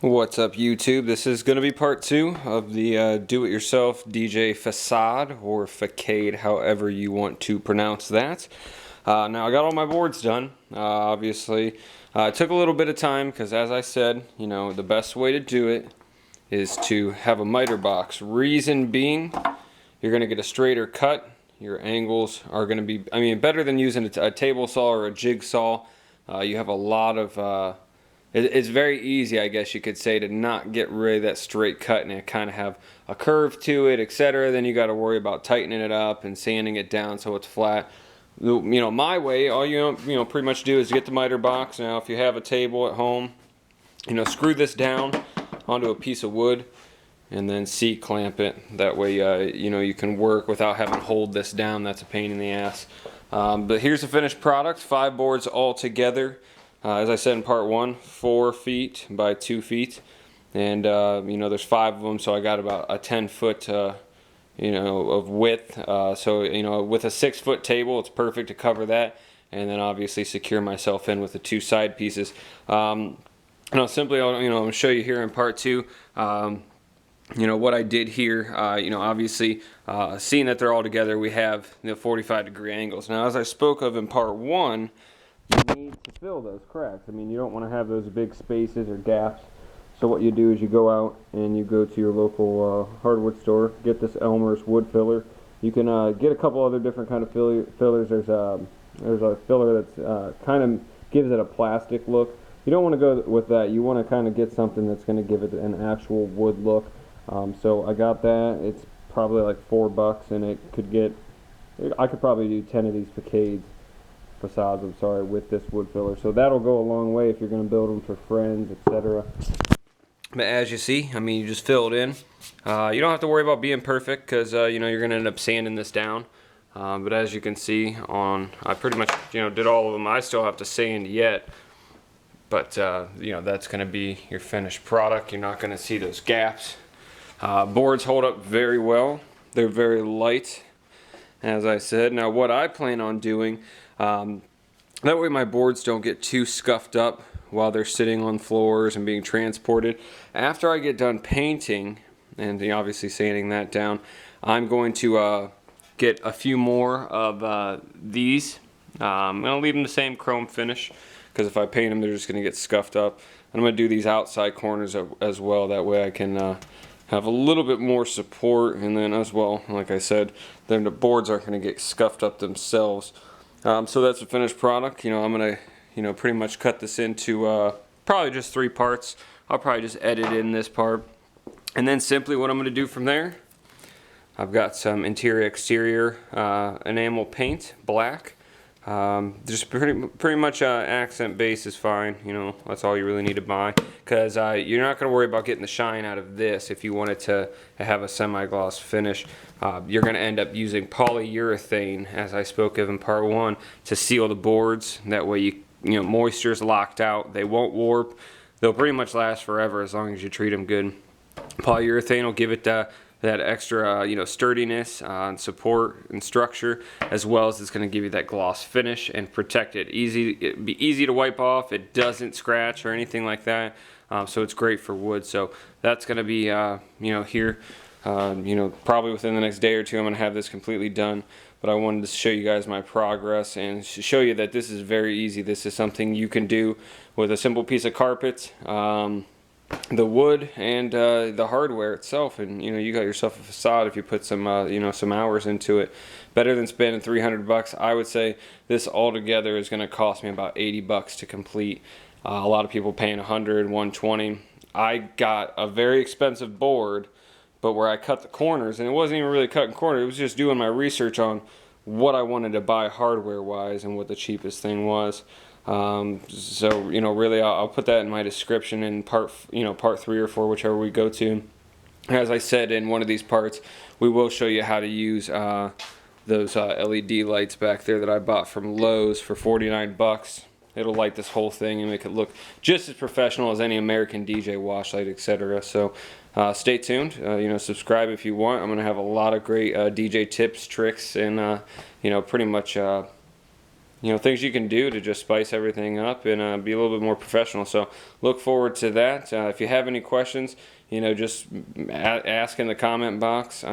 What's up, YouTube? This is going to be part 2 of the do-it-yourself DJ Facade, or Facade, however you want to pronounce that. Now, I got all my boards done. Obviously, it took a little bit of time because, as I said, the best way to do it is to have a miter box. Reason being, you're going to get a straighter cut. Your angles are going to be, better than using a table saw or a jigsaw. You have a lot of... It's very easy, I guess you could say, to not get rid of that straight cut and kind of have a curve to it, etc. Then you got to worry about tightening it up and sanding it down so it's flat. My way, all you pretty much do is get the miter box. Now, if you have a table at home, screw this down onto a piece of wood and then C-clamp it. That way, you can work without having to hold this down. That's a pain in the ass. But here's the finished product. 5 boards all together. As I said in part 1, 4 feet by 2 feet, and there's 5 of them, so I got about a 10-foot of width. So with a 6-foot table, it's perfect to cover that, and then obviously secure myself in with the 2 side pieces. I'm going to show you here in part 2. What I did here. Obviously, seeing that they're all together, we have 45-degree angles. Now, as I spoke of in part 1. You need to fill those cracks. You don't want to have those big spaces or gaps. So what you do is you go out and you go to your local hardwood store, get this Elmer's wood filler. You can get a couple other different kind of fillers. There's a filler that's kind of gives it a plastic look. You don't want to go with that. You want to kind of get something that's going to give it an actual wood look. So I got that. It's probably like $4, and I could probably do 10 of these facades, with this wood filler. So that'll go a long way if you're going to build them for friends, etc. But as you see, you just fill it in. You don't have to worry about being perfect because you're going to end up sanding this down. But as you can see, I pretty much did all of them. I still have to sand yet, but that's going to be your finished product. You're not going to see those gaps. Boards hold up very well. They're very light, as I said. Now, what I plan on doing. That way my boards don't get too scuffed up while they're sitting on floors and being transported. After I get done painting and obviously sanding that down, I'm going to get a few more of these. I'm going to leave them the same chrome finish because if I paint them, they're just going to get scuffed up. I'm going to do these outside corners as well. That way I can have a little bit more support, and then as well, like I said, then the boards aren't going to get scuffed up themselves. So that's the finished product. I'm going to, pretty much cut this into probably just 3 parts. I'll probably just edit in this part. And then simply what I'm going to do from there, I've got some interior exterior enamel paint, black. Just pretty much accent base is fine. That's all you really need to buy, because you're not going to worry about getting the shine out of this. If you wanted to have a semi-gloss finish, you're going to end up using polyurethane, as I spoke of in part 1, to seal the boards. That way moisture's locked out. They won't warp. They'll pretty much last forever as long as you treat them good. Polyurethane will give it that extra sturdiness and support and structure, as well as it's going to give you that gloss finish and protect it. It'd be easy to wipe off. It doesn't scratch or anything like that, so it's great for wood. So that's going to be here probably within the next day or two. I'm going to have this completely done, but I wanted to show you guys my progress and show you that this is very easy. This is something you can do with a simple piece of carpet, the wood, and the hardware itself, and you got yourself a facade if you put some some hours into it. Better than spending $300. I would say this altogether is going to cost me about $80 to complete. A lot of people paying $100, $120. I got a very expensive board, but where I cut the corners, and it wasn't even really cutting corners, it was just doing my research on what I wanted to buy hardware wise and what the cheapest thing was. So really I'll put that in my description in part 3 or 4, whichever we go to. As I said in one of these parts, we will show you how to use those LED lights back there that I bought from Lowe's for $49. It'll light this whole thing and make it look just as professional as any American DJ wash light, etc. So stay tuned. Subscribe if you want. I'm going to have a lot of great DJ tips, tricks, and pretty much things you can do to just spice everything up and be a little bit more professional. So look forward to that. If you have any questions, just ask in the comment box.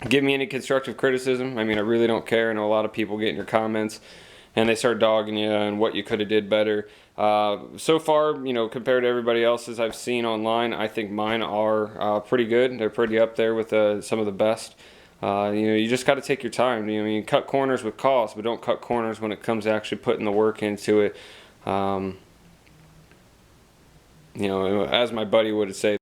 Give me any constructive criticism. I mean, I really don't care. I know a lot of people get in your comments and they start dogging you and what you could have did better. So far, compared to everybody else's I've seen online, I think mine are pretty good. They're pretty up there with some of the best. You just got to take your time. You cut corners with cost, but don't cut corners when it comes to actually putting the work into it. As my buddy would say,